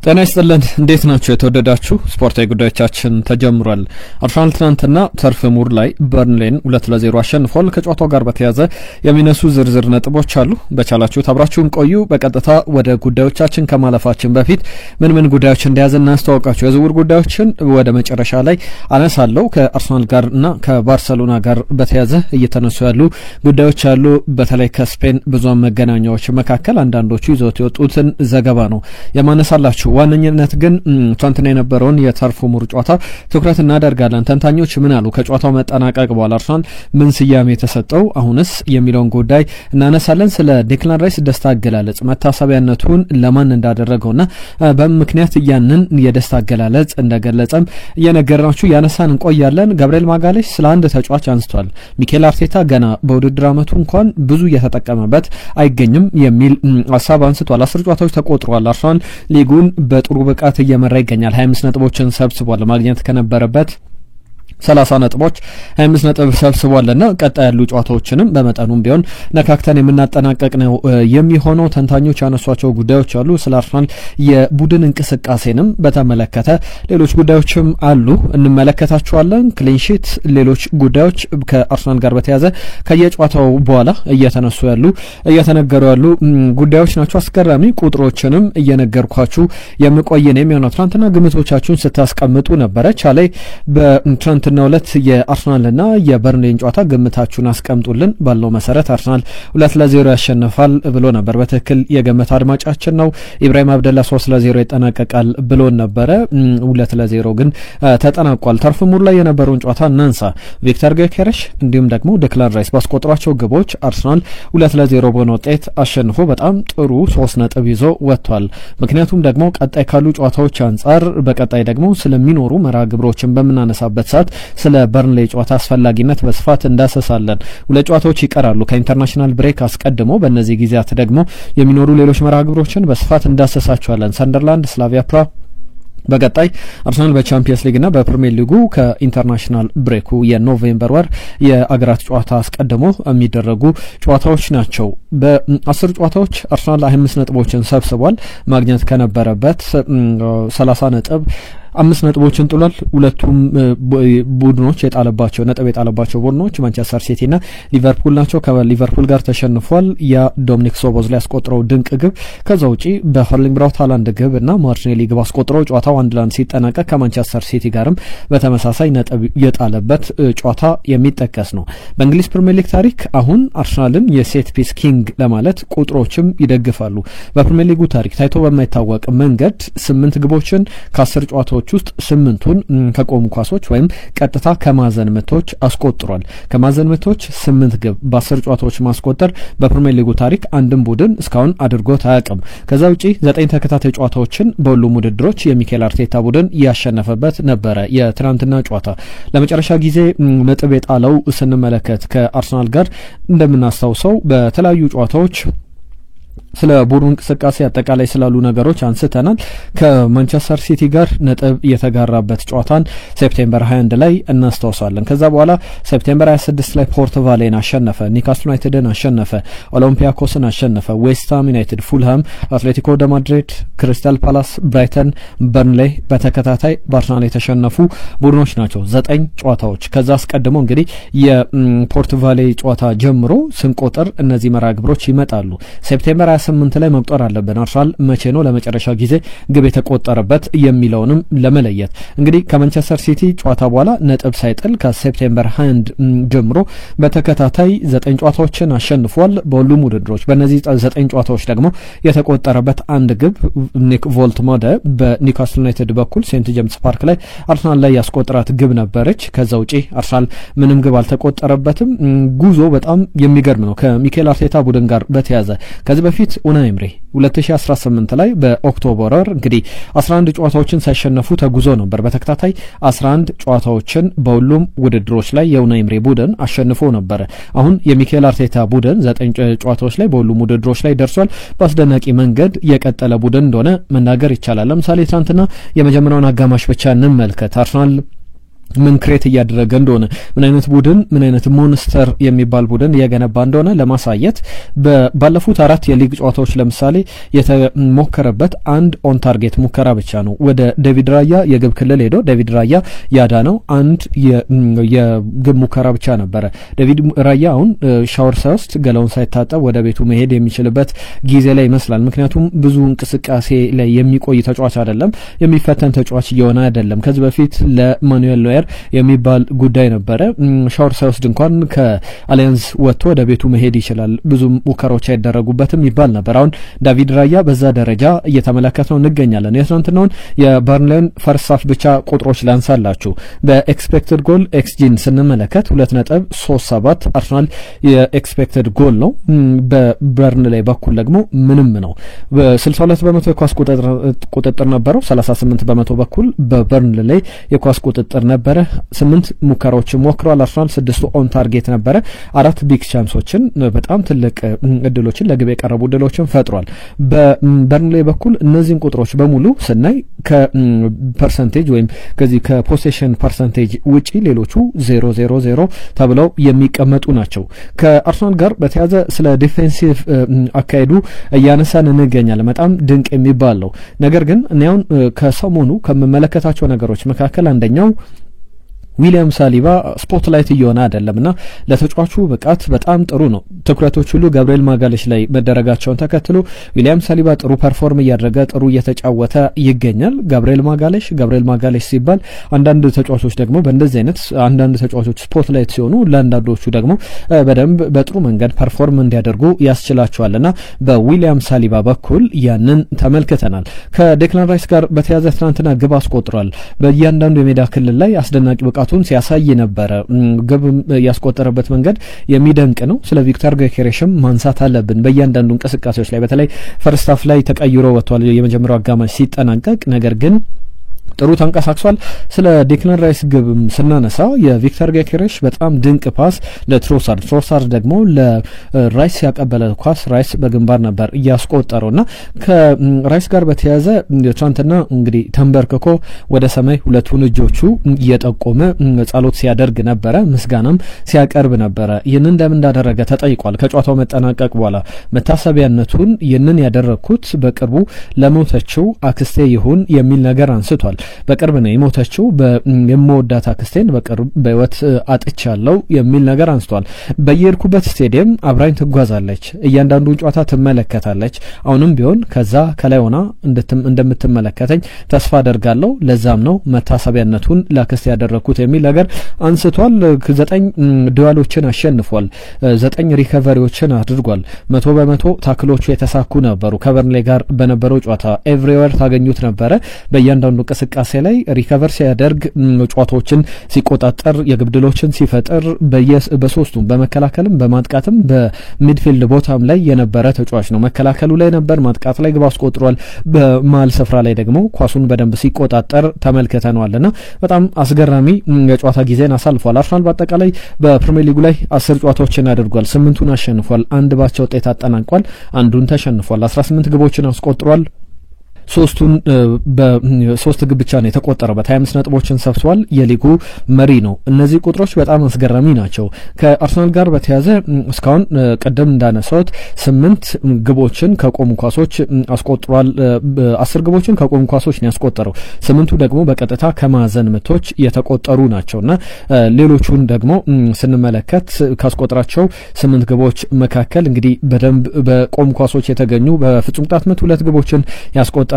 ጤና ይስጥልን እንዴት ናችሁ የተወደዳችሁ ስፖርታዊ ጉዳዮቻችን ተጀምሯል። አርሰናል ትናንትና ተርፍ ሙር ላይ በርንሌን 2-0 አሸንፏል። ከጨዋታው ጋር በተያያዘ የሚነሱ ዝርዝር ነጥቦች አሉ። በቻላችሁት አብራችሁን ቆዩ። በቀጥታ ወደ ጉዳዮቻችን ከማለፋችን በፊት ምን ጉዳዮች እንደያዘና አስተዋውቃችሁ የዝውውር ጉዳዮችን ወደ መጨረሻ ላይ አነሳለሁ። ከአርሰናል ጋርና ከባርሰሎና ጋር በተያያዘ እየተነሱ ያሉ ጉዳዮች አሉ። በተለይ ከስፔን ብዙሃን መገናኛዎች መካከል አንዳንዶቹ ይዘውት የወጡትን ዘገባ ነው የማነሳላችሁ። ዋነኝነት ግን ትናንትና የነበረውን የተርፍ ሙር ጨዋታ ትኩረት እናደርጋለን። ተንታኞች ምን አሉ? ከጨዋታው መጠናቀቅ በኋላ አርሰናል ምን ስያሜ የተሰጠው አሁንስ የሚለውን ጉዳይ እናነሳለን። ስለ ዴክላን ራይስ ደስታ አገላለጽ መታሰቢያነቱን ለማን እንዳደረገውና በምክንያት ያንን የደስታ አገላለጽ እንደገለጸም እየነገርናችሁ ያነሳን እንቆያለን። ገብርኤል ማጋሌሽ ስለ አንድ ተጫዋች አንስቷል። ሚኬል አርቴታ ገና በውድድር ዓመቱ እንኳን ብዙ እየተጠቀመበት አይገኝም የሚል ሀሳብ አንስቷል። 10 ጨዋታዎች ተቆጥረዋል። አርሰናል ሊጉን በጥሩ ብቃት እየመራ ይገኛል። 25 ነጥቦችን ሰብስቧል። ማግኘት ከነበረበት 30 ነጥቦች 25 ነጥብ ሰብስቧልና ቀጣይ ያሉ ጨዋታዎችንም በመጠኑም ቢሆን ነካክተን የምናጠናቀቅ ነው የሚሆነው። ተንታኞች ያነሷቸው ጉዳዮች አሉ። ስለ አርሰናል የቡድን እንቅስቃሴንም በተመለከተ ሌሎች ጉዳዮችም አሉ፣ እንመለከታቸዋለን። ክሊንሺት፣ ሌሎች ጉዳዮች ከአርሰናል ጋር በተያያዘ ከየጨዋታው በኋላ እየተነገሩ ያሉ ጉዳዮች ናቸው። አስገራሚ ቁጥሮችንም እየነገርኳችሁ የምቆየን የሚሆነው። ትናንትና ግምቶቻችሁን ስታስቀምጡ ነበረ። ቻሌ በትናንትና ሁለት የአርሰናልና የበርንሌን ጨዋታ ግምታችሁን አስቀምጡልን ባለው መሰረት አርሰናል 2-0 ያሸንፋል ብሎ ነበር። በትክክል የገመተ አድማጫችን ነው። ኢብራሂም አብደላ 3-0 ይጠናቀቃል ብሎ ነበረ። 2-0 ግን ተጠናቋል። ተርፍ ሙር ላይ የነበረውን ጨዋታ እናንሳ። ቪክተር ጊዮኬሬሽ እንዲሁም ደግሞ ዴክላን ራይስ ባስቆጠሯቸው ግቦች አርሰናል 2-0 በሆነ ውጤት አሸንፎ በጣም ጥሩ 3 ነጥብ ይዞ ወጥቷል። ምክንያቱም ደግሞ ቀጣይ ካሉ ጨዋታዎች አንጻር በቀጣይ ደግሞ ስለሚኖሩ መርሃ ግብሮችን በምናነሳበት ሰዓት ስለ በርንሌ ጨዋታ አስፈላጊነት በስፋት እንዳሰሳለን። 2 ጨዋታዎች ይቀራሉ ከኢንተርናሽናል ብሬክ አስቀድሞ። በእነዚህ ጊዜያት ደግሞ የሚኖሩ ሌሎች መርሃ ግብሮችን በስፋት እንዳሰሳቸዋለን። ሰንደርላንድ፣ ስላቪያ ፕራ በቀጣይ አርሰናል በቻምፒየንስ ሊግና በፕሪሚየር ሊጉ ከኢንተርናሽናል ብሬኩ የኖቬምበር ወር የአገራት ጨዋታ አስቀድሞ የሚደረጉ ጨዋታዎች ናቸው። በ10 ጨዋታዎች አርሰናል 25 ነጥቦችን ሰብስቧል። ማግኘት ከነበረበት 30 ነጥብ 5 ነጥቦችን ጥሏል። ሁለቱም ቡድኖች የጣለባቸው ቡድኖች ማንቸስተር ሲቲና ሊቨርፑል ናቸው። ከሊቨርፑል ጋር ተሸንፏል። ያ ዶሚኒክ ሶቦዝ ላይ ያስቆጠረው ድንቅ ግብ፣ ከዛ ውጪ በኸርሊንግ ብራውት ሃላንድ ግብ እና ማርቲኔሊ ግብ አስቆጥረው ጨዋታው 1-1 ሲጠናቀቅ ከማንቸስተር ሲቲ ጋርም በተመሳሳይ ነጥብ የጣለበት ጨዋታ የሚጠቀስ ነው። በእንግሊዝ ፕሪሚየር ሊግ ታሪክ አሁን አርሰናልን የሴት ፒስ ኪንግ ለማለት ቁጥሮችም ይደግፋሉ። በፕሪሚየር ሊጉ ታሪክ ታይቶ በማይታወቅ መንገድ 8 ግቦችን ከ10 ጨዋታዎች ውስጥ 8ቱን ከቆሙ ኳሶች ወይም ቀጥታ ከማዕዘን ምቶች አስቆጥሯል። ከማዕዘን ምቶች 8 ግብ በ10 ጨዋታዎች ማስቆጠር በፕሪሚየር ሊጉ ታሪክ አንድም ቡድን እስካሁን አድርጎት አያውቅም። ከዛ ውጪ 9 ተከታታይ ጨዋታዎችን በሁሉም ውድድሮች የሚኬል አርቴታ ቡድን ያሸነፈበት ነበረ። የትናንትና ጨዋታ ለመጨረሻ ጊዜ ነጥብ የጣለው ስንመለከት ከአርሰናል ጋር እንደምናስታውሰው በተለያዩ ጨዋታዎች ስለ ቡድኑ እንቅስቃሴ አጠቃላይ ስላሉ ነገሮች አንስተናል። ከማንቸስተር ሲቲ ጋር ነጥብ የተጋራበት ጨዋታን ሴፕቴምበር 21 ላይ እናስታውሳለን። ከዛ በኋላ ሴፕቴምበር 26 ላይ ፖርት ቫሌን አሸነፈ፣ ኒውካስል ዩናይትድን አሸነፈ፣ ኦሎምፒያኮስን አሸነፈ፣ ዌስትሃም ዩናይትድ፣ ፉልሃም፣ አትሌቲኮ ደ ማድሪድ፣ ክሪስታል ፓላስ፣ ብራይተን፣ በርንሌይ በተከታታይ በአርሰናል የተሸነፉ ቡድኖች ናቸው። 9 ጨዋታዎች። ከዛ አስቀድሞ እንግዲህ የፖርት ቫሌ ጨዋታ ጀምሮ ስንቆጥር እነዚህ መርሃ ግብሮች ይመጣሉ። ሴፕቴምበር 28 ላይ መቁጠር አለብን። አርሰናል መቼ ነው ለመጨረሻ ጊዜ ግብ የተቆጠረበት የሚለውንም ለመለየት እንግዲህ ከማንቸስተር ሲቲ ጨዋታ በኋላ ነጥብ ሳይጥል ከሴፕቴምበር 21 ጀምሮ በተከታታይ 9 ጨዋታዎችን አሸንፏል በሁሉም ውድድሮች። በእነዚህ 9 ጨዋታዎች ደግሞ የተቆጠረበት አንድ ግብ ኒክ ቮልትማደ በኒውካስል ዩናይትድ በኩል ሴንት ጄምስ ፓርክ ላይ አርሰናል ላይ ያስቆጠራት ግብ ነበረች። ከዛ ውጪ አርሰናል ምንም ግብ አልተቆጠረበትም። ጉዞ በጣም የሚገርም ነው ከሚኬል አርቴታ ቡድን ጋር በተያዘ። ከዚህ በፊት ኡናይ ኤምሪ 2018 ላይ በኦክቶበር ወር እንግዲህ 11 ጨዋታዎችን ሳይሸነፉ ተጉዞ ነበር። በተከታታይ 11 ጨዋታዎችን በሁሉም ውድድሮች ላይ የኡናይ ኤምሪ ቡድን አሸንፎ ነበር። አሁን የሚኬል አርቴታ ቡድን 9 ጨዋታዎች ላይ በሁሉም ውድድሮች ላይ ደርሷል። በአስደናቂ መንገድ የቀጠለ ቡድን እንደሆነ መናገር ይቻላል። ለምሳሌ ትናንትና የመጀመሪያውን አጋማሽ ብቻ እንመልከት። አርሰናል ምን ክሬት እያደረገ እንደሆነ ምን አይነት ቡድን ምን አይነት ሞንስተር የሚባል ቡድን እየገነባ እንደሆነ ለማሳየት ባለፉት 4 የሊግ ጨዋታዎች ለምሳሌ የተሞከረበት አንድ ኦን ታርጌት ሙከራ ብቻ ነው። ወደ ዴቪድ ራያ የግብ ክልል ሄዶ ዴቪድ ራያ ያዳነው አንድ የግብ ሙከራ ብቻ ነበረ። ዴቪድ ራያ አሁን ሻወር ሳይወስድ ገላውን ሳይታጠብ ወደ ቤቱ መሄድ የሚችልበት ጊዜ ላይ ይመስላል። ምክንያቱም ብዙ እንቅስቃሴ ላይ የሚቆይ ተጫዋች አይደለም፣ የሚፈተን ተጫዋች እየሆነ አይደለም። ከዚህ በፊት ለማኑኤል ኖየር የሚባል ጉዳይ ነበረ። ሻወር ሳይወስድ እንኳን ከአሊያንስ ወጥቶ ወደ ቤቱ መሄድ ይችላል፣ ብዙ ሙከራዎች አይደረጉበትም ይባል ነበር። አሁን ዳቪድ ራያ በዛ ደረጃ እየተመለከተው እንገኛለን። የትናንትናውን የበርንሌን ፈርስት ሃፍ ብቻ ቁጥሮች ላንሳላችሁ። በኤክስፔክትድ ጎል ኤክስጂን ስንመለከት 2.37 አርሰናል የኤክስፔክትድ ጎል ነው። በበርንሌ በኩል ደግሞ ምንም ነው። በ62 በመቶ የኳስ ቁጥጥር ነበረው፣ 38 በመቶ በኩል በበርንሌ የኳስ ቁጥጥር ነበረ። 8 ሙከራዎችን ሞክሯል አርሰናል፣ 6 ኦን ታርጌት ነበረ። 4 ቢግ ቻንሶችን በጣም ትልቅ እድሎችን ለግብ የቀረቡ እድሎችን ፈጥሯል። በበርንሌ በኩል እነዚህን ቁጥሮች በሙሉ ስናይ ከፐርሰንቴጅ ወይም ከዚህ ከፖሴሽን ፐርሰንቴጅ ውጪ ሌሎቹ 0-0-0 ተብለው የሚቀመጡ ናቸው። ከአርሰናል ጋር በተያዘ ስለ ዲፌንሲቭ አካሄዱ እያነሳን እንገኛለን። በጣም ድንቅ የሚባል ነው። ነገር ግን እኔውን ከሰሞኑ ከመመለከታቸው ነገሮች መካከል አንደኛው ዊሊያም ሳሊባ ስፖትላይት እየሆነ አይደለምና ለተጫዋቹ ብቃት በጣም ጥሩ ነው። ትኩረቶች ሁሉ ገብርኤል ማጋሌሽ ላይ መደረጋቸውን ተከትሎ ዊሊያም ሳሊባ ጥሩ ፐርፎርም እያደረገ ጥሩ እየተጫወተ ይገኛል። ገብርኤል ማጋሌሽ ሲባል አንዳንድ ተጫዋቾች ደግሞ በእንደዚህ አይነት አንዳንድ ተጫዋቾች ስፖትላይት ሲሆኑ ለአንዳንዶቹ ደግሞ በደንብ በጥሩ መንገድ ፐርፎርም እንዲያደርጉ ያስችላቸዋልና በዊሊያም ሳሊባ በኩል ያንን ተመልክተናል። ከዴክላን ራይስ ጋር በተያያዘ ትናንትና ግብ አስቆጥሯል። በእያንዳንዱ የሜዳ ክልል ላይ አስደናቂ ብቃቱን ሲያሳይ ነበረ። ግብ ያስቆጠረበት መንገድ የሚደንቅ ነው። ስለ ቪክተር ጊዮኬሬሽም ማንሳት አለብን። በእያንዳንዱ እንቅስቃሴዎች ላይ በተለይ ፈርስት ሃፍ ላይ ተቀይሮ ወጥቷል የመጀመሪያው አጋማሽ ሲጠናቀቅ፣ ነገር ግን ጥሩ ተንቀሳቅሷል። ስለ ዴክላን ራይስ ግብ ስናነሳ የቪክተር ጊዮኬሬሽ በጣም ድንቅ ፓስ ለትሮሳርድ ደግሞ ለራይስ ያቀበለ ኳስ ራይስ በግንባር ነበር እያስቆጠረውና ከራይስ ጋር በተያያዘ ትናንትና እንግዲህ ተንበርክኮ ወደ ሰማይ ሁለቱን እጆቹ እየጠቆመ ጸሎት ሲያደርግ ነበረ፣ ምስጋናም ሲያቀርብ ነበረ። ይህንን እንደምን እንዳደረገ ተጠይቋል። ከጨዋታው መጠናቀቅ በኋላ መታሰቢያነቱን ይህንን ያደረግኩት በቅርቡ ለሞተችው አክስቴ ይሁን የሚል ነገር አንስቷል። በቅርብ ነው የሞተችው፣ የምወዳት አክስቴን በቅርብ በህይወት አጥቻለሁ የሚል ነገር አንስቷል። በየሄድኩበት ስቴዲየም አብራኝ ትጓዛለች፣ እያንዳንዱን ጨዋታ ትመለከታለች። አሁንም ቢሆን ከዛ ከላይ ሆና እንደምትመለከተኝ ተስፋ አደርጋለሁ። ለዛም ነው መታሰቢያነቱን ለአክስቴ ያደረግኩት የሚል ነገር አንስቷል። 9 ዱዋሎችን አሸንፏል፣ 9 ሪከቨሪዎችን አድርጓል። 100% ታክሎቹ የተሳኩ ነበሩ። ከበርንሌ ጋር በነበረው ጨዋታ ኤቭሪዌር ታገኙት ነበረ። በእያንዳንዱ እንቅስቃሴ ላይ ሪከቨር ሲያደርግ ጨዋታዎችን ሲቆጣጠር የግብድሎችን ሲፈጥር በሶስቱም በመከላከልም በማጥቃትም በሚድፊልድ ቦታም ላይ የነበረ ተጫዋች ነው። መከላከሉ ላይ ነበር፣ ማጥቃት ላይ ግብ አስቆጥሯል። በመሀል ስፍራ ላይ ደግሞ ኳሱን በደንብ ሲቆጣጠር ተመልክተናልና በጣም አስገራሚ የጨዋታ ጊዜን አሳልፏል። አርሰናል በአጠቃላይ በፕሪሚየር ሊጉ ላይ 10 ጨዋታዎችን አድርጓል። 8ቱን አሸንፏል፣ አንድ ባቻ ውጤት አጠናቋል፣ አንዱን ተሸንፏል። 18 ግቦችን አስቆጥሯል። 3 ግብ ብቻ ነው የተቆጠረበት። 25 ነጥቦችን ሰብስቧል። የሊጉ መሪ ነው። እነዚህ ቁጥሮች በጣም አስገራሚ ናቸው። ከአርሰናል ጋር በተያያዘ እስካሁን ቀደም እንዳነሳሁት 8 ግቦችን ከቆሙ ኳሶች አስቆጥሯል። 10 ግቦችን ከቆሙ ኳሶች ነው ያስቆጠረው። 8ቱ ደግሞ በቀጥታ ከማዕዘን ምቶች የተቆጠሩ ናቸውና ሌሎቹን ደግሞ ስንመለከት ካስቆጠራቸው 8 ግቦች መካከል እንግዲህ በደንብ በቆሙ ኳሶች የተገኙ በፍጹም ቅጣት ምት 2 ግቦችን ያስቆጠረበት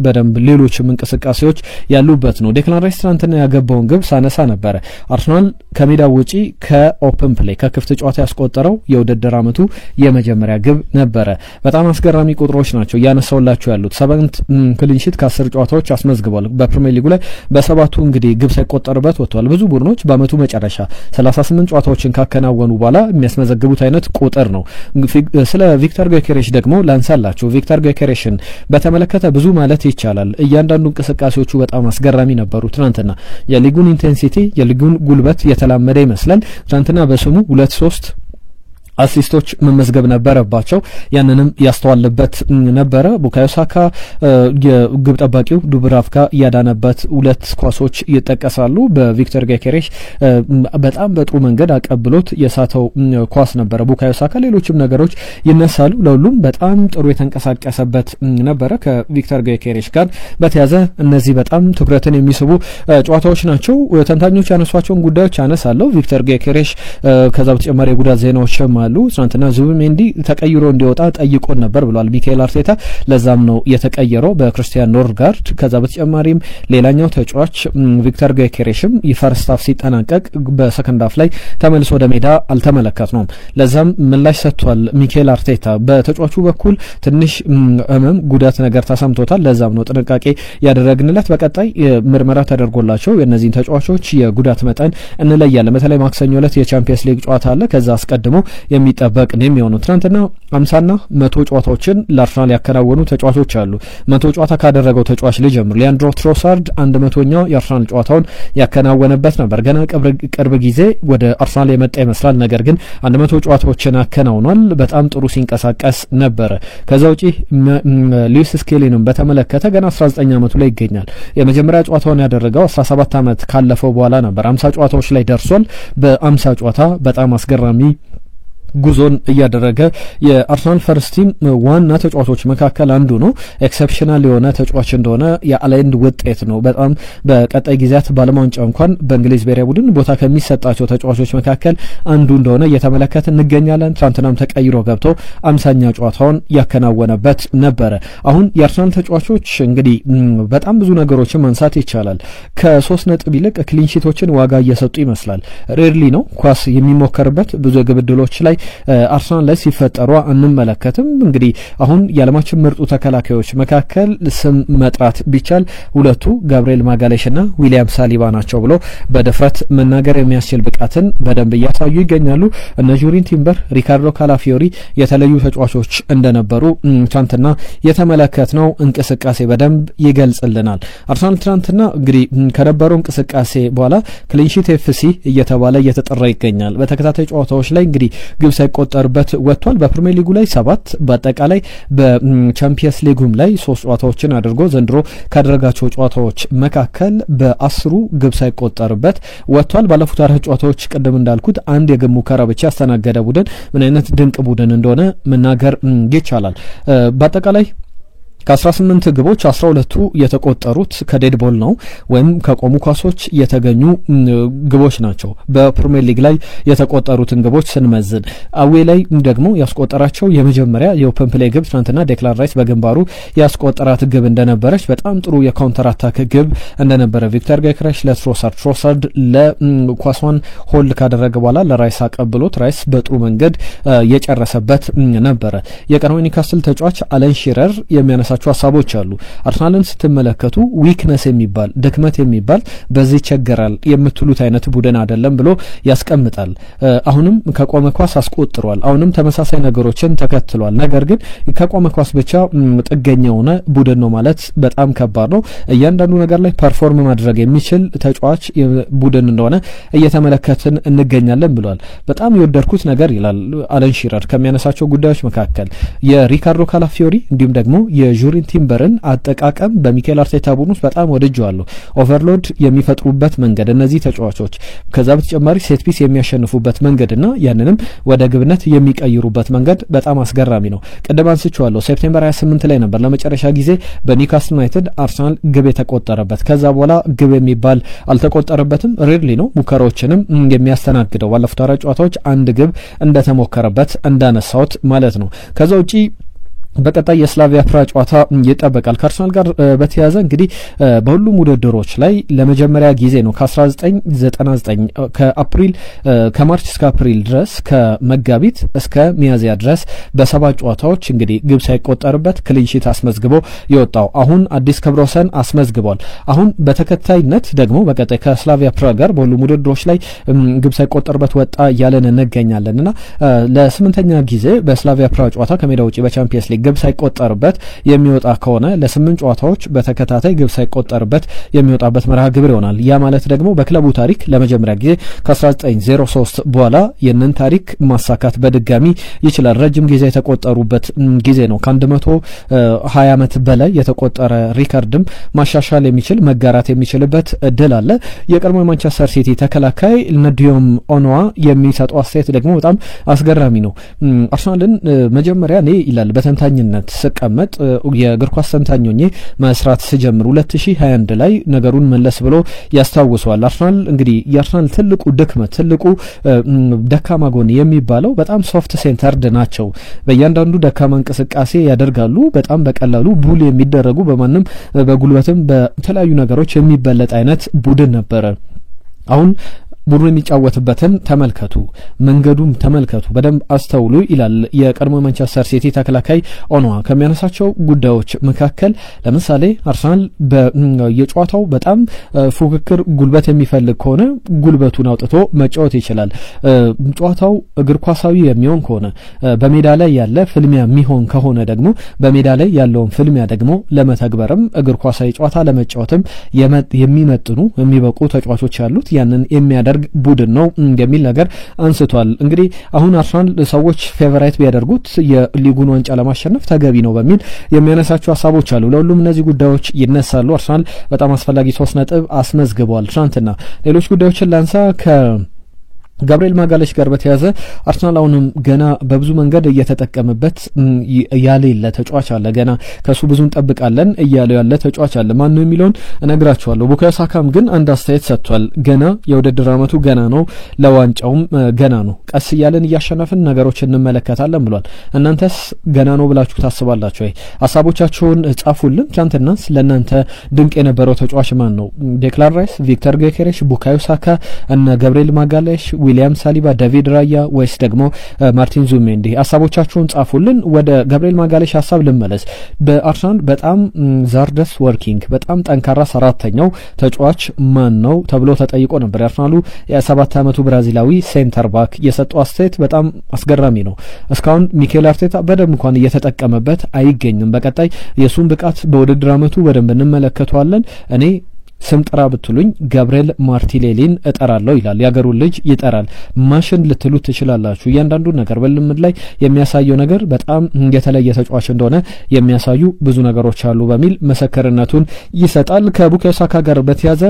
በደንብ ሌሎችም እንቅስቃሴዎች ያሉበት ነው። ዴክላን ራይስ ትናንትና ያገባውን ግብ ሳነሳ ነበረ። አርሰናል ከሜዳው ውጪ ከኦፕን ፕሌይ ከክፍት ጨዋታ ያስቆጠረው የውድድር ዓመቱ የመጀመሪያ ግብ ነበረ። በጣም አስገራሚ ቁጥሮች ናቸው ያነሳውላችሁ ያሉት። 7 ክሊንሺት ከ10 ጨዋታዎች አስመዝግቧል። በፕሪሚየር ሊጉ ላይ በ7ቱ እንግዲህ ግብ ሳይቆጠርበት ወጥቷል። ብዙ ቡድኖች በአመቱ መጨረሻ 38 ጨዋታዎችን ካከናወኑ በኋላ የሚያስመዘግቡት አይነት ቁጥር ነው። ስለ ቪክተር ጊዮኬሬሽ ደግሞ ላንሳላችሁ። ቪክተር ጊዮኬሬሽን በተመለከተ ብዙ ማለት ይቻላል። እያንዳንዱ እንቅስቃሴዎቹ በጣም አስገራሚ ነበሩ። ትናንትና የሊጉን ኢንቴንሲቲ የሊጉን ጉልበት የተላመደ ይመስላል። ትናንትና በስሙ 2-3 አሲስቶች መመዝገብ ነበረባቸው። ያንንም ያስተዋልበት ነበረ። ቡካዮ ሳካ የግብ ጠባቂው ዱብራቭካ ያዳነበት ሁለት ኳሶች ይጠቀሳሉ። በቪክተር ጌኬሬሽ በጣም በጥሩ መንገድ አቀብሎት የሳተው ኳስ ነበረ ቡካዮ ሳካ። ሌሎችም ነገሮች ይነሳሉ። ለሁሉም በጣም ጥሩ የተንቀሳቀሰበት ነበረ። ከቪክተር ጌኬሬሽ ጋር በተያዘ እነዚህ በጣም ትኩረትን የሚስቡ ጨዋታዎች ናቸው። ተንታኞች ያነሷቸውን ጉዳዮች አነሳለሁ። ቪክተር ጌኬሬሽ ከዛ በተጨማሪ የጉዳት ዜናዎችም አሉ። ትናንትና ዙቢሜንዲ ተቀይሮ እንዲወጣ ጠይቆን ነበር ብሏል ሚኬል አርቴታ። ለዛም ነው የተቀየረው በክርስቲያን ኖርጋርድ። ከዛ በተጨማሪም ሌላኛው ተጫዋች ቪክተር ጌኬሬሽም የፈርስት ሃፍ ሲጠናቀቅ በሰከንድ ሃፍ ላይ ተመልሶ ወደ ሜዳ አልተመለከትነውም። ለዛም ምላሽ ሰጥቷል ሚኬል አርቴታ። በተጫዋቹ በኩል ትንሽ ህመም ጉዳት ነገር ተሰምቶታል። ለዛም ነው ጥንቃቄ ያደረግንለት። በቀጣይ ምርመራ ተደርጎላቸው የእነዚህን ተጫዋቾች የጉዳት መጠን እንለያለን። በተለይ ማክሰኞ ዕለት የቻምፒየንስ ሊግ ጨዋታ አለ። ከዛ አስቀድሞ የሚጠበቅ ነው የሚሆነው። ትናንትና 50ና 100 ጨዋታዎችን ለአርሰናል ያከናወኑ ተጫዋቾች አሉ። 100 ጨዋታ ካደረገው ተጫዋች ልጀምር። ሊያንድሮ ትሮሳርድ 100ኛው የአርሰናል ጨዋታውን ያከናወነበት ነበር። ገና ቅርብ ጊዜ ወደ አርሰናል የመጣ ይመስላል። ነገር ግን 100 ጨዋታዎችን አከናውኗል። በጣም ጥሩ ሲንቀሳቀስ ነበረ። ከዛ ውጪ ሉዊስ ስኬሊንም በተመለከተ ገና 19 ዓመቱ ላይ ይገኛል። የመጀመሪያ ጨዋታውን ያደረገው 17 ዓመት ካለፈው በኋላ ነበር። 50 ጨዋታዎች ላይ ደርሷል። በ50 ጨዋታ በጣም አስገራሚ ጉዞን እያደረገ የአርሰናል ፈርስት ቲም ዋና ተጫዋቾች መካከል አንዱ ነው። ኤክሰፕሽናል የሆነ ተጫዋች እንደሆነ የአላይንድ ውጤት ነው። በጣም በቀጣይ ጊዜያት ባለም ዋንጫ እንኳን በእንግሊዝ ብሔራዊ ቡድን ቦታ ከሚሰጣቸው ተጫዋቾች መካከል አንዱ እንደሆነ እየተመለከተ እንገኛለን። ትናንትናም ተቀይሮ ገብቶ 50ኛ ጨዋታውን ያከናወነበት ነበረ። አሁን የአርሰናል ተጫዋቾች እንግዲህ በጣም ብዙ ነገሮችን ማንሳት ይቻላል። ከ3 ነጥብ ይልቅ ክሊንሺቶችን ዋጋ እየሰጡ ይመስላል። ሬርሊ ነው ኳስ የሚሞከርበት ብዙ የግብ ዕድሎች ላይ አርሰናል ላይ ሲፈጠሩ አንመለከትም። እንግዲህ አሁን የዓለማችን ምርጡ ተከላካዮች መካከል ስም መጥራት ቢቻል ሁለቱ ጋብሪኤል ማጋሌሽና ዊሊያም ሳሊባ ናቸው ብሎ በድፍረት መናገር የሚያስችል ብቃትን በደንብ እያሳዩ ይገኛሉ። እነ ጁሪን ቲምበር፣ ሪካርዶ ካላፊዮሪ የተለዩ ተጫዋቾች እንደነበሩ ትናንትና የተመለከትነው እንቅስቃሴ በደንብ ይገልጽልናል። አርሰናል ትናንትና እንግዲህ ከነበረው እንቅስቃሴ በኋላ ክሊንሺት ኤፍሲ እየተባለ እየተጠራ ይገኛል። በተከታታይ ጨዋታዎች ላይ እንግዲህ ግብ ሳይቆጠርበት ወጥቷል። በፕሪሚየር ሊጉ ላይ 7 በአጠቃላይ በቻምፒየንስ ሊጉም ላይ 3 ጨዋታዎችን አድርጎ ዘንድሮ ካደረጋቸው ጨዋታዎች መካከል በ10 ግብ ሳይቆጠርበት ወጥቷል። ባለፉት 4 ጨዋታዎች ቅድም እንዳልኩት አንድ የግብ ሙከራ ብቻ ያስተናገደ ቡድን ምን አይነት ድንቅ ቡድን እንደሆነ መናገር ይቻላል። በአጠቃላይ ከ18 ግቦች 12ቱ የተቆጠሩት ከዴድ ቦል ነው ወይም ከቆሙ ኳሶች የተገኙ ግቦች ናቸው። በፕሪሚየር ሊግ ላይ የተቆጠሩትን ግቦች ስንመዝን አዌ ላይ ደግሞ ያስቆጠራቸው የመጀመሪያ የኦፕን ፕሌይ ግብ ትናንትና ዴክላን ራይስ በግንባሩ ያስቆጠራት ግብ እንደነበረች በጣም ጥሩ የካውንተር አታክ ግብ እንደነበረ ቪክተር ጌኬሬሽ ለትሮሳርድ ለኳሷን ሆልድ ካደረገ በኋላ ለራይስ አቀብሎት ራይስ በጥሩ መንገድ የጨረሰበት ነበረ። የቀድሞ ኒውካስል ተጫዋች አለን ሺረር የሚያነሳ ሀሳቦች አሉ። አርሰናልን ስትመለከቱ ዊክነስ የሚባል ድክመት የሚባል በዚህ ይቸገራል የምትሉት አይነት ቡድን አይደለም ብሎ ያስቀምጣል። አሁንም ከቆመ ኳስ አስቆጥሯል። አሁንም ተመሳሳይ ነገሮችን ተከትሏል። ነገር ግን ከቆመ ኳስ ብቻ ጥገኛ የሆነ ቡድን ነው ማለት በጣም ከባድ ነው። እያንዳንዱ ነገር ላይ ፐርፎርም ማድረግ የሚችል ተጫዋች ቡድን እንደሆነ እየተመለከትን እንገኛለን ብሏል። በጣም የወደድኩት ነገር ይላል አለን ሺረር ከሚያነሳቸው ጉዳዮች መካከል የሪካርዶ ካላፊዮሪ እንዲሁም ደግሞ ጁሪን ቲምበርን አጠቃቀም በሚኬል አርቴታ ቡድን ውስጥ በጣም ወድጀዋለሁ። ኦቨርሎድ የሚፈጥሩበት መንገድ እነዚህ ተጫዋቾች ከዛ በተጨማሪ ሴት ፒስ የሚያሸንፉበት መንገድና ያንንም ወደ ግብነት የሚቀይሩበት መንገድ በጣም አስገራሚ ነው። ቀደም አንስቼዋለሁ። ሴፕቴምበር 28 ላይ ነበር ለመጨረሻ ጊዜ በኒውካስል ዩናይትድ አርሰናል ግብ የተቆጠረበት። ከዛ በኋላ ግብ የሚባል አልተቆጠረበትም። ሬድሊ ነው ሙከራዎችንም የሚያስተናግደው። ባለፉት 4 ጨዋታዎች አንድ ግብ እንደተሞከረበት እንዳነሳውት ማለት ነው። ከዛ ውጪ በቀጣይ የስላቪያ ፕራ ጨዋታ ይጠበቃል። ከአርሰናል ጋር በተያያዘ እንግዲህ በሁሉም ውድድሮች ላይ ለመጀመሪያ ጊዜ ነው ከ1999 ከማርች እስከ አፕሪል ድረስ ከመጋቢት እስከ ሚያዝያ ድረስ በ7 ጨዋታዎች እንግዲህ ግብ ሳይቆጠርበት ክሊንሺት አስመዝግቦ የወጣው አሁን አዲስ ክብረ ወሰን አስመዝግቧል። አሁን በተከታይነት ደግሞ በቀጣይ ከስላቪያ ፕራ ጋር በሁሉም ውድድሮች ላይ ግብ ሳይቆጠርበት ወጣ እያለን እንገኛለንና ለ8ኛ ጊዜ በስላቪያ ፕራ ጨዋታ ከሜዳ ውጪ በቻምፒየንስ ሊግ ግብ ሳይቆጠርበት የሚወጣ ከሆነ ለ8 ጨዋታዎች በተከታታይ ግብ ሳይቆጠርበት የሚወጣበት መርሃ ግብር ይሆናል። ያ ማለት ደግሞ በክለቡ ታሪክ ለመጀመሪያ ጊዜ ከ1903 በኋላ የነን ታሪክ ማሳካት በድጋሚ ይችላል። ረጅም ጊዜ የተቆጠሩበት ጊዜ ነው። ከ120 ዓመት በላይ የተቆጠረ ሪካርድም ማሻሻል የሚችል መጋራት የሚችልበት እድል አለ። የቀድሞ ማንቸስተር ሲቲ ተከላካይ ነዲዮም ኦኖዋ የሚሰጠው አስተያየት ደግሞ በጣም አስገራሚ ነው። አርሰናልን መጀመሪያ እኔ ይላል በተንታኝነት ስቀመጥ የእግር ኳስ ተንታኝ ሆኜ መስራት ስጀምር 2021 ላይ ነገሩን መለስ ብሎ ያስታውሰዋል። አርሰናል እንግዲህ የአርሰናል ትልቁ ድክመት ትልቁ ደካማ ጎን የሚባለው በጣም ሶፍት ሴንተርድ ናቸው። በእያንዳንዱ ደካማ እንቅስቃሴ ያደርጋሉ። በጣም በቀላሉ ቡል የሚደረጉ በማንም በጉልበትም በተለያዩ ነገሮች የሚበለጥ አይነት ቡድን ነበረ። አሁን ቡድኑ የሚጫወትበትን ተመልከቱ፣ መንገዱም ተመልከቱ፣ በደንብ አስተውሉ ይላል የቀድሞ ማንቸስተር ሲቲ ተከላካይ ኦኖዋ። ከሚያነሳቸው ጉዳዮች መካከል ለምሳሌ አርሰናል የጨዋታው በጣም ፉክክር ጉልበት የሚፈልግ ከሆነ ጉልበቱን አውጥቶ መጫወት ይችላል። ጨዋታው እግር ኳሳዊ የሚሆን ከሆነ በሜዳ ላይ ያለ ፍልሚያ የሚሆን ከሆነ ደግሞ በሜዳ ላይ ያለውን ፍልሚያ ደግሞ ለመተግበርም እግር ኳሳዊ ጨዋታ ለመጫወትም የሚመጥኑ የሚበቁ ተጫዋቾች ያሉት ያንን የሚያደርግ ቡድን ነው የሚል ነገር አንስቷል። እንግዲህ አሁን አርሰናል ሰዎች ፌቨራይት ቢያደርጉት የሊጉን ዋንጫ ለማሸነፍ ተገቢ ነው በሚል የሚያነሳቸው ሀሳቦች አሉ። ለሁሉም እነዚህ ጉዳዮች ይነሳሉ። አርሰናል በጣም አስፈላጊ 3 ነጥብ አስመዝግቧል ትናንትና። ሌሎች ጉዳዮችን ላንሳ። ጋብሪኤል ማጋሌሽ ጋር በተያዘ አርሰናል አሁንም ገና በብዙ መንገድ እየተጠቀመበት ያለ ተጫዋች አለ። ገና ከሱ ብዙ እንጠብቃለን እያለው ያለ ተጫዋች አለ። ማን ነው የሚለውን እነግራችኋለሁ። ቡካዮ ሳካም ግን አንድ አስተያየት ሰጥቷል። ገና የውድድር ዓመቱ ገና ነው፣ ለዋንጫውም ገና ነው፣ ቀስ እያለን እያሸነፍን ነገሮችን እንመለከታለን ብሏል። እናንተስ ገና ነው ብላችሁ ታስባላችሁ ወይ? ሀሳቦቻችሁን ጻፉልን። ትናንትናስ ለእናንተ ድንቅ የነበረው ተጫዋች ማን ነው? ዴክላን ራይስ፣ ቪክተር ጌኬሬሽ፣ ቡካዮ ሳካ እና ጋብሪኤል ማጋሌሽ፣ ዊሊያም ሳሊባ፣ ዳቪድ ራያ ወይስ ደግሞ ማርቲን ዙሜንዲ? ሀሳቦቻችሁን ጻፉልን። ወደ ጋብሪኤል ማጋሌሽ ሀሳብ ልመለስ። በአርሰናል በጣም ዛርደስ ወርኪንግ በጣም ጠንካራ ሰራተኛው ተጫዋች ማን ነው ተብሎ ተጠይቆ ነበር። የአርሰናሉ የ7 ዓመቱ ብራዚላዊ ሴንተር ባክ የሰጠው አስተያየት በጣም አስገራሚ ነው። እስካሁን ሚኬል አርቴታ በደንብ እንኳን እየተጠቀመበት አይገኝም። በቀጣይ የሱን ብቃት በውድድር ዓመቱ በደንብ እንመለከተዋለን። እኔ ስም ጥራ ብትሉኝ ጋብሪኤል ማርቲኔሊን እጠራለሁ ይላል። ያገሩን ልጅ ይጠራል። ማሽን ልትሉት ትችላላችሁ። እያንዳንዱ ነገር በልምድ ላይ የሚያሳየው ነገር በጣም የተለየ ተጫዋች እንደሆነ የሚያሳዩ ብዙ ነገሮች አሉ በሚል መሰከርነቱን ይሰጣል። ከቡካዮ ሳካ ጋር በተያዘ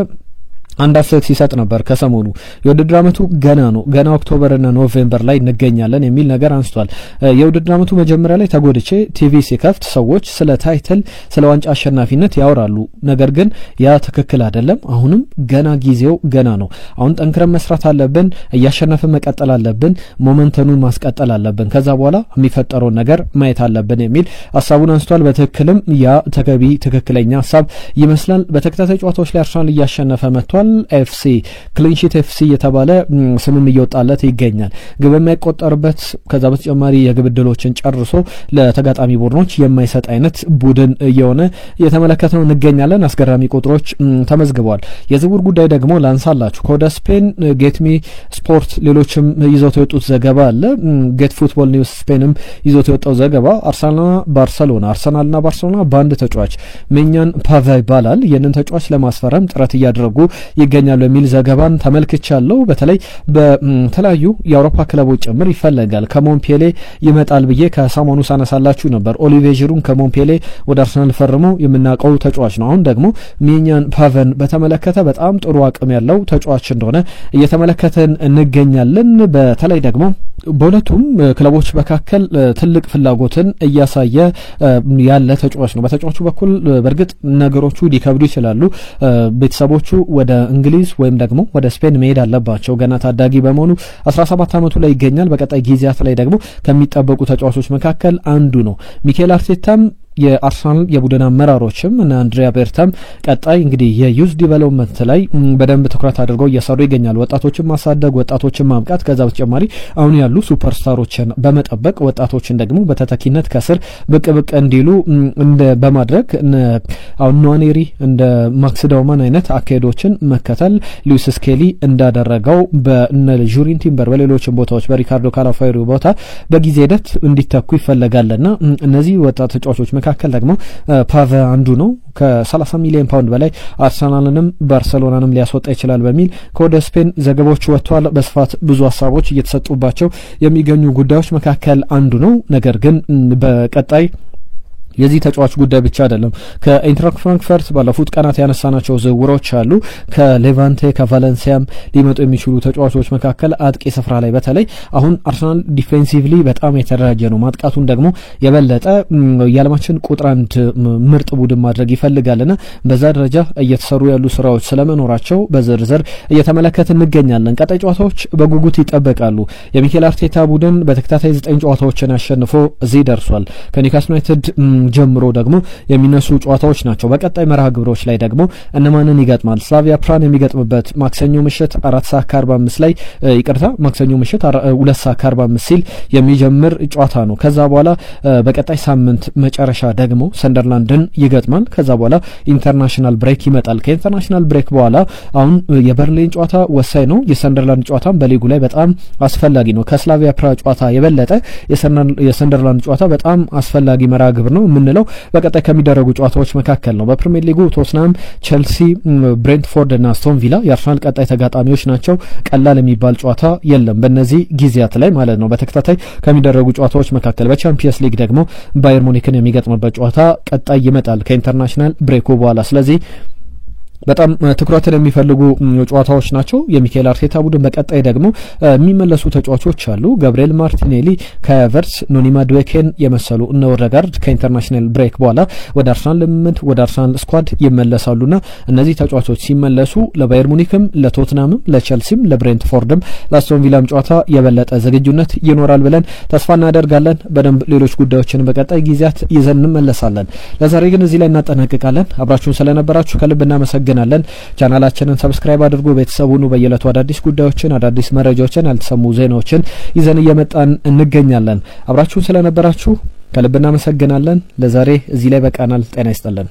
አንድ አስተያየት ሲሰጥ ነበር ከሰሞኑ። የውድድር ዓመቱ ገና ነው፣ ገና ኦክቶበርና ኖቬምበር ላይ እንገኛለን የሚል ነገር አንስቷል። የውድድር ዓመቱ መጀመሪያ ላይ ተጎድቼ ቲቪ ሲከፍት ሰዎች ስለ ታይትል ስለ ዋንጫ አሸናፊነት ያወራሉ። ነገር ግን ያ ትክክል አይደለም። አሁንም ገና ጊዜው ገና ነው። አሁን ጠንክረን መስራት አለብን፣ እያሸነፍን መቀጠል አለብን፣ ሞመንተኑን ማስቀጠል አለብን፣ ከዛ በኋላ የሚፈጠረውን ነገር ማየት አለብን የሚል ሀሳቡን አንስቷል። በትክክልም ያ ተገቢ ትክክለኛ ሀሳብ ይመስላል። በተከታታይ ጨዋታዎች ላይ አርሰናል እያሸነፈ መጥቷል። ኤፍሲ ክሊንሺት ኤፍሲ የተባለ ስምም እየወጣለት ይገኛል። ግብ የማይቆጠርበት ከዛ በተጨማሪ የግብ ዕድሎችን ጨርሶ ለተጋጣሚ ቡድኖች የማይሰጥ አይነት ቡድን እየሆነ እየተመለከትነው እንገኛለን። አስገራሚ ቁጥሮች ተመዝግበዋል። የዝውውር ጉዳይ ደግሞ ላንሳላችሁ። ከወደ ስፔን ጌትሚ ስፖርት ሌሎችም ይዘው የወጡት ዘገባ አለ። ጌት ፉትቦል ኒውስ ስፔንም ይዘው የወጣው ዘገባ አርሰናልና ባርሰሎና በአንድ ተጫዋች ሜኛን ፓቫ ይባላል ይህንን ተጫዋች ለማስፈረም ጥረት እያደረጉ ይገኛሉ የሚል ዘገባን ተመልክቻለሁ። በተለይ በተለያዩ የአውሮፓ ክለቦች ጭምር ይፈለጋል። ከሞንፔሌ ይመጣል ብዬ ከሰሞኑ ሳነሳላችሁ ነበር። ኦሊቬ ዢሩን ከሞንፔሌ ወደ አርሰናል ፈርሞ የምናውቀው ተጫዋች ነው። አሁን ደግሞ ሜኛን ፓቫን በተመለከተ በጣም ጥሩ አቅም ያለው ተጫዋች እንደሆነ እየተመለከተን እንገኛለን። በተለይ ደግሞ በሁለቱም ክለቦች መካከል ትልቅ ፍላጎትን እያሳየ ያለ ተጫዋች ነው። በተጫዋቹ በኩል በእርግጥ ነገሮቹ ሊከብዱ ይችላሉ። ቤተሰቦቹ ወደ እንግሊዝ ወይም ደግሞ ወደ ስፔን መሄድ አለባቸው። ገና ታዳጊ በመሆኑ 17 ዓመቱ ላይ ይገኛል። በቀጣይ ጊዜያት ላይ ደግሞ ከሚጠበቁ ተጫዋቾች መካከል አንዱ ነው። ሚኬል አርቴታም የአርሰናል የቡድን አመራሮችም እና አንድሪያ ቤርታም ቀጣይ እንግዲህ የዩዝ ዲቨሎፕመንት ላይ በደንብ ትኩረት አድርገው እየሰሩ ይገኛሉ። ወጣቶችን ማሳደግ፣ ወጣቶችን ማብቃት፣ ከዛ በተጨማሪ አሁን ያሉ ሱፐርስታሮችን በመጠበቅ ወጣቶችን ደግሞ በተተኪነት ከስር ብቅ እንዲሉ በማድረግ አሁን ኗኔሪ እንደ ማክስ ዳውማን አይነት አካሄዶችን መከተል ሉዊስ ስኬሊ እንዳደረገው በእነ ጁሪን ቲምበር በሌሎችም ቦታዎች በሪካርዶ ካላፋሪ ቦታ በጊዜ ሂደት እንዲተኩ ይፈለጋልና እነዚህ ወጣት ተጫዋቾች መካከል ደግሞ ፓቫ አንዱ ነው። ከ30 ሚሊዮን ፓውንድ በላይ አርሰናልንም ባርሴሎናንም ሊያስወጣ ይችላል በሚል ከወደ ስፔን ዘገባዎች ወጥቷል። በስፋት ብዙ ሀሳቦች እየተሰጡባቸው የሚገኙ ጉዳዮች መካከል አንዱ ነው። ነገር ግን በቀጣይ የዚህ ተጫዋች ጉዳይ ብቻ አይደለም። ከኢንትራክት ፍራንክፈርት ባለፉት ቀናት ያነሳናቸው ዝውውሮች አሉ። ከሌቫንቴ ከቫሌንሲያም ሊመጡ የሚችሉ ተጫዋቾች መካከል አጥቂ ስፍራ ላይ በተለይ አሁን አርሰናል ዲፌንሲቭሊ በጣም የተደራጀ ነው። ማጥቃቱን ደግሞ የበለጠ የዓለማችን ቁጥር አንድ ምርጥ ቡድን ማድረግ ይፈልጋልና በዛ ደረጃ እየተሰሩ ያሉ ስራዎች ስለመኖራቸው በዝርዝር እየተመለከትን እንገኛለን። ቀጣይ ጨዋታዎች በጉጉት ይጠበቃሉ። የሚኬል አርቴታ ቡድን በተከታታይ 9 ጨዋታዎችን አሸንፎ እዚህ ደርሷል። ከኒውካስል ዩናይትድ ጀምሮ ደግሞ የሚነሱ ጨዋታዎች ናቸው። በቀጣይ መርሃ ግብሮች ላይ ደግሞ እነማንን ይገጥማል? ስላቪያ ፕራን የሚገጥምበት ማክሰኞ ምሽት 4:45 ላይ ማክሰኞ ምሽት 2:45 ሲል የሚጀምር ጨዋታ ነው። ከዛ በኋላ በቀጣይ ሳምንት መጨረሻ ደግሞ ሰንደርላንድን ይገጥማል። ከዛ በኋላ ኢንተርናሽናል ብሬክ ይመጣል። ከኢንተርናሽናል ብሬክ በኋላ አሁን የበርሊን ጨዋታ ወሳኝ ነው። የሰንደርላንድ ጨዋታም በሊጉ ላይ በጣም አስፈላጊ ነው። ከስላቪያ ፕራ ጨዋታ የበለጠ የሰንደርላንድ ጨዋታ በጣም አስፈላጊ መርሃ ግብር ነው የምንለው በቀጣይ ከሚደረጉ ጨዋታዎች መካከል ነው። በፕሪሚየር ሊጉ ቶትናም፣ ቼልሲ፣ ብሬንትፎርድ እና አስቶን ቪላ የአርሰናል ቀጣይ ተጋጣሚዎች ናቸው። ቀላል የሚባል ጨዋታ የለም በእነዚህ ጊዜያት ላይ ማለት ነው። በተከታታይ ከሚደረጉ ጨዋታዎች መካከል በቻምፒየንስ ሊግ ደግሞ ባየር ሙኒክን የሚገጥምበት ጨዋታ ቀጣይ ይመጣል ከኢንተርናሽናል ብሬኩ በኋላ። ስለዚህ በጣም ትኩረትን የሚፈልጉ ጨዋታዎች ናቸው። የሚኬል አርቴታ ቡድን በቀጣይ ደግሞ የሚመለሱ ተጫዋቾች አሉ። ገብርኤል ማርቲኔሊ ከቨርስ፣ ኖኒ ማዱዌኬን የመሰሉ እነ ኦዴጋርድ ከኢንተርናሽናል ብሬክ በኋላ ወደ አርሰናል ልምምድ ወደ አርሰናል ስኳድ ይመለሳሉና እነዚህ ተጫዋቾች ሲመለሱ ለባየር ሙኒክም ለቶትናምም ለቼልሲም ለብሬንትፎርድም ለአስቶን ቪላም ጨዋታ የበለጠ ዝግጁነት ይኖራል ብለን ተስፋ እናደርጋለን። በደንብ ሌሎች ጉዳዮችን በቀጣይ ጊዜያት ይዘን እንመለሳለን። ለዛሬ ግን እዚህ ላይ እናጠናቅቃለን። አብራችሁን ስለነበራችሁ ከልብ እናመሰግናለን። ቻናላችንን ሰብስክራይብ አድርጉ፣ ቤተሰብ ሁኑ። በየዕለቱ አዳዲስ ጉዳዮችን አዳዲስ መረጃዎችን ያልተሰሙ ዜናዎችን ይዘን እየመጣን እንገኛለን። አብራችሁን ስለነበራችሁ ከልብ እናመሰግናለን። ለዛሬ እዚህ ላይ በቃናል። ጤና ይስጥልን።